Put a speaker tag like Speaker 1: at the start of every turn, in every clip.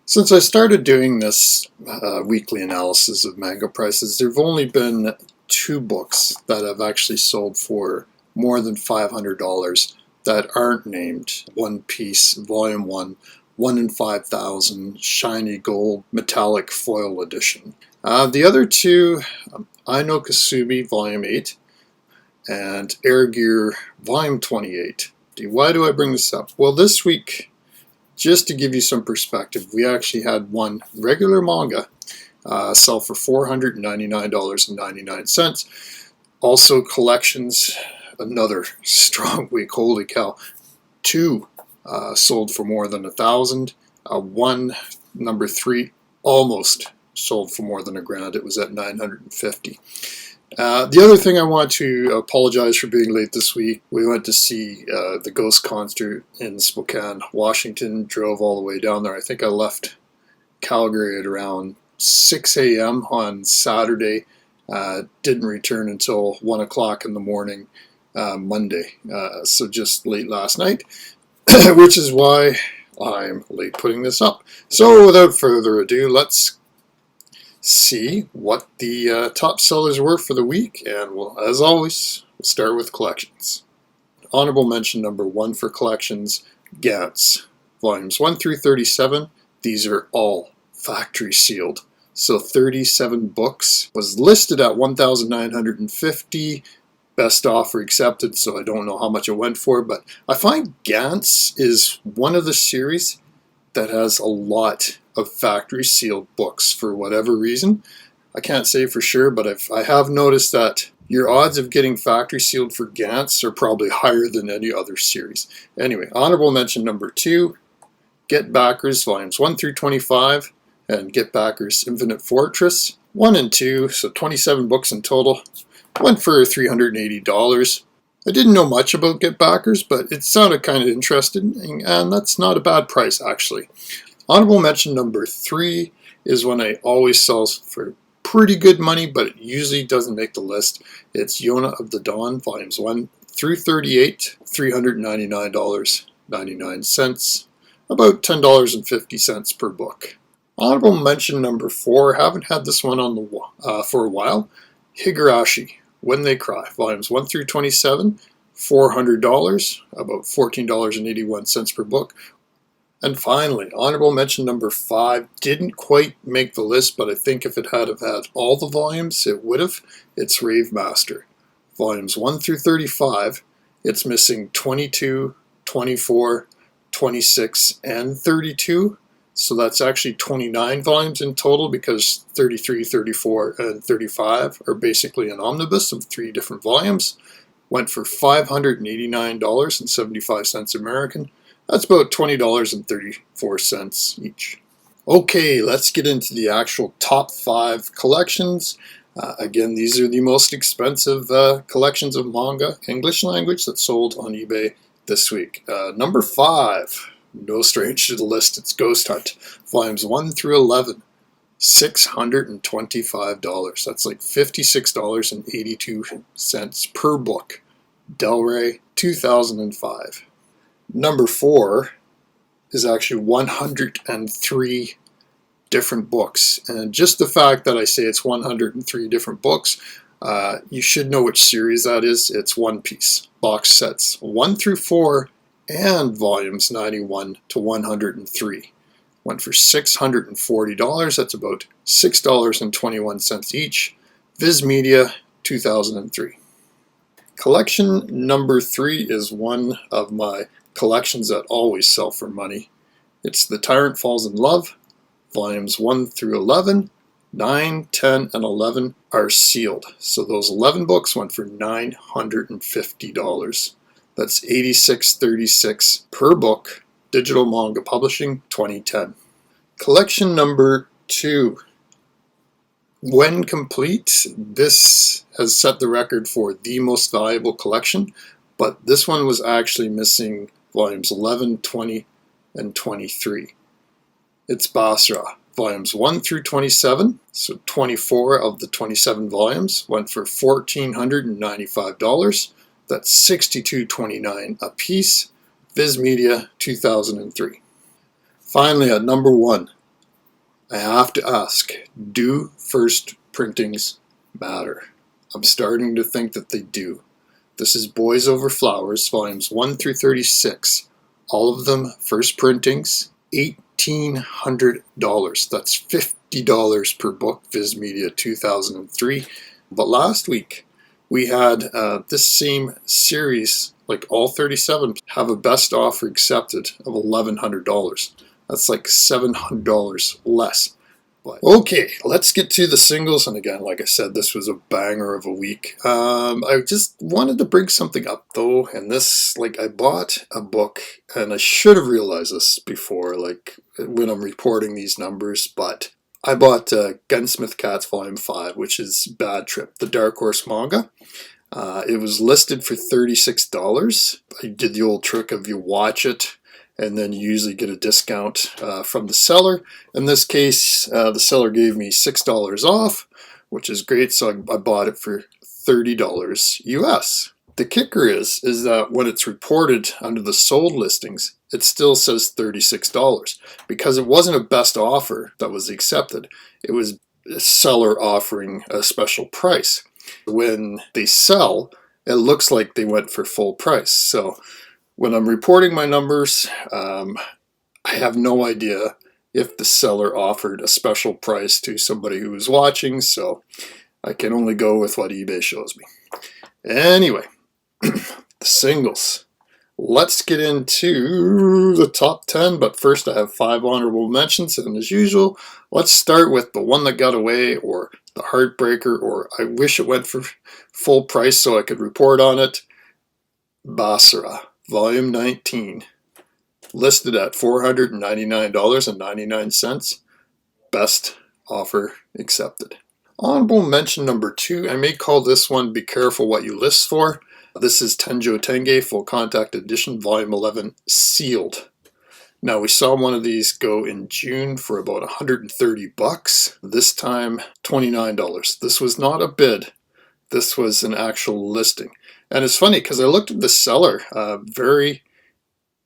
Speaker 1: Since I started doing this weekly analysis of manga prices, there have only been two books that have actually sold for more than $500 that aren't named One Piece Volume 1, 1 in 5,000 Shiny Gold Metallic Foil Edition. The other two, Aino Kasubi Volume 8 and Air Gear Volume 28. Why do I bring this up? Well, this week, just to give you some perspective, we actually had one regular manga sell for $499.99. Also collections, another strong week, holy cow. Two sold for more than 1,000. One, number 3, almost sold for more than $1,000. It was at 950. The other thing I want to apologize for being late this week. We went to see the Ghost concert in Spokane, Washington, drove all the way down there. I think I left Calgary at around 6 a.m. on Saturday. Didn't return until 1 o'clock in the morning Monday. So just late last night, which is why I'm late putting this up. So without further ado, let's see what the top sellers were for the week, and we'll, as always, we'll start with collections. Honorable mention number 1 for collections, Gantz, volumes 1 through 37. These are all factory sealed, so 37 books. Was listed at $1,950. Best offer accepted, so I don't know how much it went for, but I find Gantz is one of the series that has a lot of factory sealed books for whatever reason. I can't say for sure, but I have noticed that your odds of getting factory sealed for Gantz are probably higher than any other series. Anyway, honorable mention number 2, Get Backers volumes 1 through 25 and Get Backers Infinite Fortress 1 and 2, so 27 books in total. Went for $380. I didn't know much about Get Backers, but it sounded kind of interesting, and that's not a bad price actually. Honorable mention number 3 is one I always sell for pretty good money, but it usually doesn't make the list. It's Yona of the Dawn, volumes 1 through 38, $399.99, about $10.50 per book. Honorable mention number 4, haven't had this one on the for a while, Higurashi, When They Cry, volumes 1 through 27, $400, about $14.81 per book. And finally, honorable mention number 5 didn't quite make the list, but I think if it had all the volumes, it would have. It's Rave Master, volumes 1 through 35. It's missing 22, 24, 26, and 32. So that's actually 29 volumes in total, because 33, 34, and 35 are basically an omnibus of 3 different volumes. Went for $589.75 American. That's about $20.34 each. Okay, let's get into the actual top 5 collections. Again, these are the most expensive collections of manga, English language, that sold on eBay this week. Number 5, no strange to the list, it's Ghost Hunt, volumes 1 through 11, $625. That's like $56.82 per book. Del Rey, 2005. Number 4 is actually 103 different books. And just the fact that I say it's 103 different books, you should know which series that is. It's One Piece. Box sets 1 through 4 and volumes 91 to 103. Went for $640. That's about $6.21 each. Viz Media, 2003. Collection number 3 is one of my collections that always sell for money. It's The Tyrant Falls in Love, volumes 1 through 11. 9, 10, and 11 are sealed. So those 11 books went for $950. That's $86.36 per book. Digital Manga Publishing, 2010. Collection number 2. When complete, this has set the record for the most valuable collection, but this one was actually missing volumes 11, 20, and 23. It's Basra, volumes 1 through 27, so 24 of the 27 volumes went for $1,495. That's $62.29 a piece. Viz Media, 2003. Finally, at number 1, I have to ask, do first printings matter? I'm starting to think that they do. This is Boys Over Flowers, volumes 1 through 36. All of them first printings, $1,800. That's $50 per book, Viz Media 2003. But last week, we had this same series, like all 37, have a best offer accepted of $1,100. That's like $700 less. But okay, let's get to the singles. And again, like I said, this was a banger of a week. I just wanted to bring something up though, and this, like, I bought a book, and I should have realized this before, like when I'm reporting these numbers, but I bought Gunsmith Cats Volume 5, which is Bad Trip, the Dark Horse manga. It was listed for $36. I did the old trick of you watch it, and then you usually get a discount from the seller. In this case, the seller gave me $6 off, which is great, so I bought it for $30 US. The kicker is that when it's reported under the sold listings, it still says $36 because it wasn't a best offer that was accepted. It was a seller offering a special price. When they sell, it looks like they went for full price. So when I'm reporting my numbers, I have no idea if the seller offered a special price to somebody who was watching, so I can only go with what eBay shows me. Anyway, the singles. Let's get into the top 10, but first I have 5 honorable mentions, and as usual, let's start with the one that got away, or the heartbreaker, or I wish it went for full price so I could report on it. Basara, Volume 19, listed at $499.99. Best offer accepted. Honorable mention number 2, I may call this one Be Careful What You List For. This is Tenjo Tenge Full Contact Edition, Volume 11, sealed. Now, we saw one of these go in June for about $130. This time, $29. This was not a bid. This was an actual listing. And it's funny because I looked at the seller, very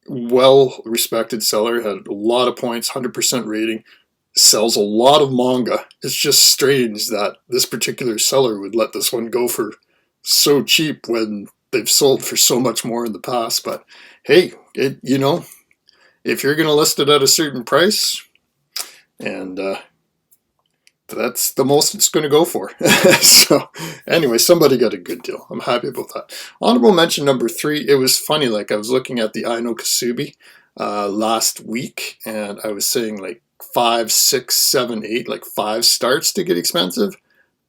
Speaker 1: well-respected seller, had a lot of points, 100% rating, sells a lot of manga. It's just strange that this particular seller would let this one go for so cheap when they've sold for so much more in the past. But hey, if you're going to list it at a certain price, and that's the most it's going to go for. So anyway, somebody got a good deal. I'm happy about that. Honorable mention number 3, it was funny, like I was looking at the Aino Kasubi last week, and I was saying like 5, 6, 7, 8, like 5 starts to get expensive.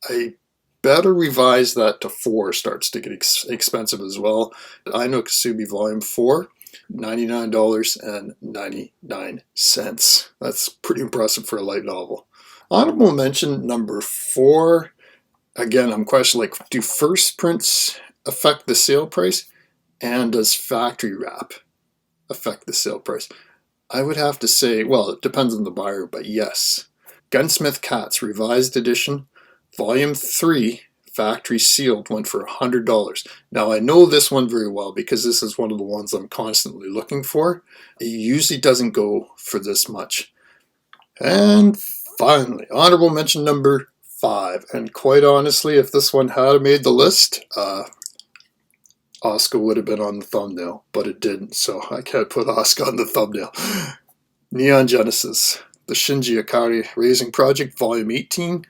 Speaker 1: I better revise that to 4 starts to get expensive as well. Aino Kasubi Volume 4, $99.99. That's pretty impressive for a light novel. Honorable mention number 4, again, I'm questioning, like, do first prints affect the sale price? And does factory wrap affect the sale price? I would have to say, well, it depends on the buyer, but yes. Gunsmith Cats Revised Edition, Volume 3, factory sealed, went for $100. Now, I know this one very well because this is one of the ones I'm constantly looking for. It usually doesn't go for this much. And finally, honorable mention number 5. And quite honestly, if this one had made the list, Asuka would have been on the thumbnail, but it didn't, so I can't put Asuka on the thumbnail. Neon Genesis, the Shinji Ikari Raising Project, Volume 18,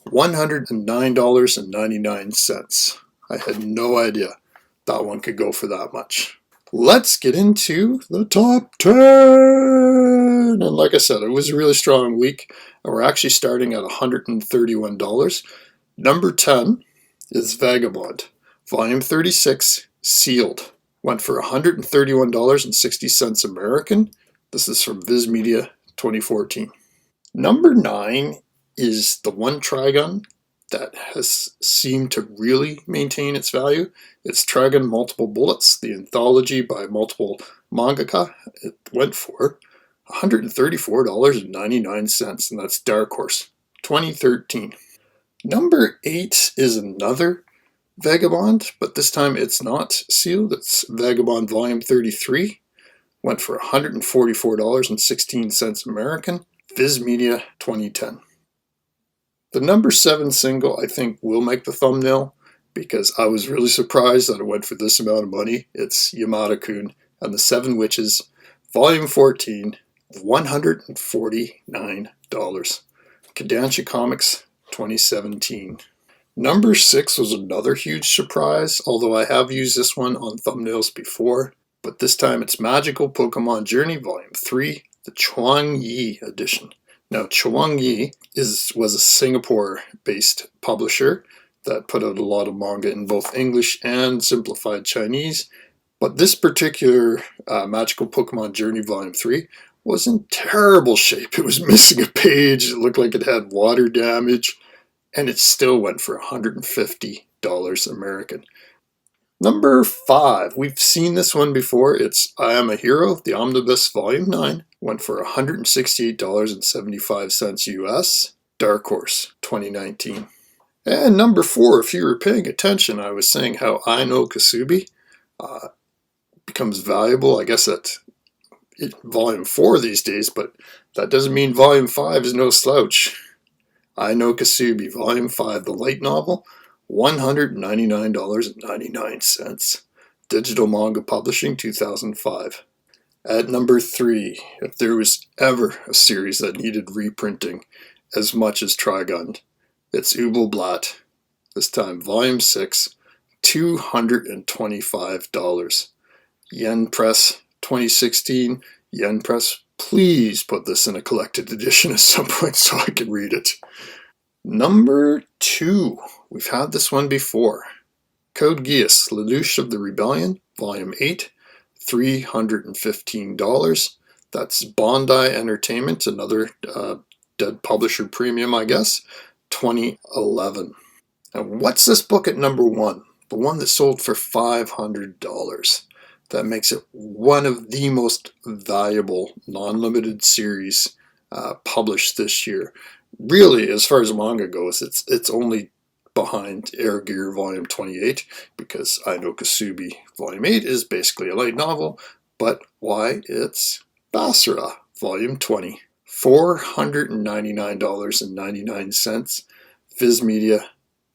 Speaker 1: $109.99. I had no idea that one could go for that much. Let's get into the top 10. And like I said, it was a really strong week, and we're actually starting at $131. Number 10 is Vagabond, Volume 36, sealed. Went for $131.60 American. This is from Viz Media 2014. Number 9 is the one Trigun that has seemed to really maintain its value. It's Trigun Multiple Bullets, the anthology by multiple mangaka. It went for $134.99, and that's Dark Horse 2013. Number 8 is another Vagabond, but this time it's not sealed. It's Vagabond Volume 33, went for $144.16 American. Viz Media 2010. The number 7 single I think will make the thumbnail because I was really surprised that it went for this amount of money. It's Yamada-kun and the Seven Witches, Volume 14, $149. Kodansha Comics 2017. Number 6 was another huge surprise, although I have used this one on thumbnails before, but this time it's Magical Pokemon Journey Volume 3, the Chuang Yi edition. Now, Chuang Yi was a Singapore-based publisher that put out a lot of manga in both English and simplified Chinese, but this particular Magical Pokemon Journey Volume 3 was in terrible shape. It was missing a page, it looked like it had water damage, and it still went for $150 American. Number 5, we've seen this one before. It's I Am a Hero, the Omnibus Volume 9, went for $168.75 US. Dark Horse 2019. And number 4, if you were paying attention, I was saying how I Know Kasubi becomes valuable, I guess, at Volume 4 these days, but that doesn't mean Volume 5 is no slouch. I Know Kasubi, Volume 5, the light novel, $199.99. Digital Manga Publishing, 2005. At number 3, if there was ever a series that needed reprinting as much as Trigun, it's Ubelblatt. This time, Volume 6, $225. Yen Press, 2016. Yen Press, please put this in a collected edition at some point so I can read it. Number 2, we've had this one before. Code Geass, Lelouch of the Rebellion, Volume 8, $315. That's Bondi Entertainment, another dead publisher premium, I guess, 2011. And what's this book at number 1? The one that sold for $500. That makes it one of the most valuable non-limited series published this year. Really, as far as manga goes, it's only behind Air Gear Volume 28, because I Know Kasubi Volume 8 is basically a light novel, but why, it's Basara Volume 20, $499.99, Viz Media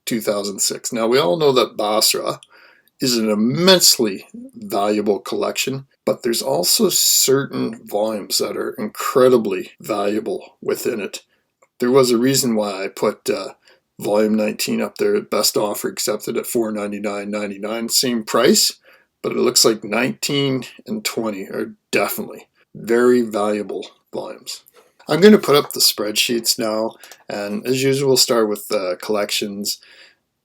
Speaker 1: 2006. Now, we all know that Basara is an immensely valuable collection, but there's also certain volumes that are incredibly valuable within it. There was a reason why I put Volume 19 up there, best offer accepted at $499.99, same price, but it looks like 19 and 20 are definitely very valuable volumes. I'm going to put up the spreadsheets now, and as usual, we'll start with collections.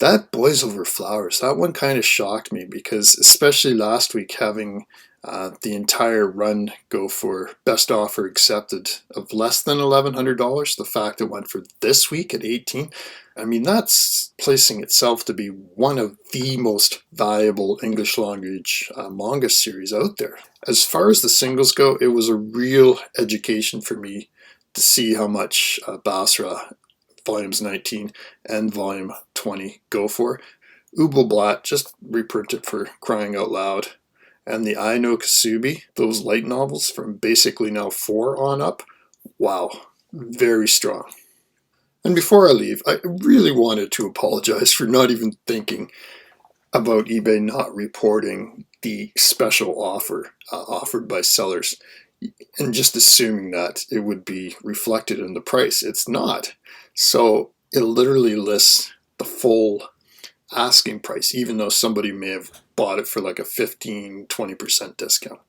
Speaker 1: That Boys Over Flowers, that one kind of shocked me because, especially last week, having the entire run go for best offer accepted of less than $1,100, the fact it went for this week at $18, I mean, that's placing itself to be one of the most valuable English language manga series out there. As far as the singles go, it was a real education for me to see how much Basara Volumes 19 and Volume 20 go for. Ubelblatt just reprinted for crying out loud. And the I Know Kasubi, those light novels from basically now 4 on up, wow, very strong. And before I leave, I really wanted to apologize for not even thinking about eBay not reporting the special offer offered by sellers and just assuming that it would be reflected in the price. It's not. So it literally lists the full asking price, even though somebody may have bought it for like a 15-20% discount.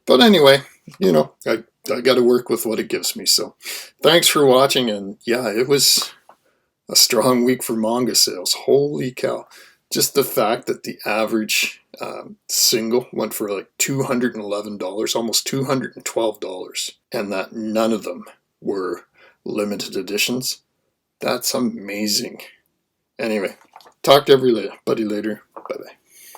Speaker 1: But anyway, you know, I got to work with what it gives me. So thanks for watching, and yeah, it was a strong week for manga sales. Holy cow. Just the fact that the average single went for like $211, almost $212, and that none of them were limited editions. That's amazing. Anyway, talk to everybody later. Bye-bye.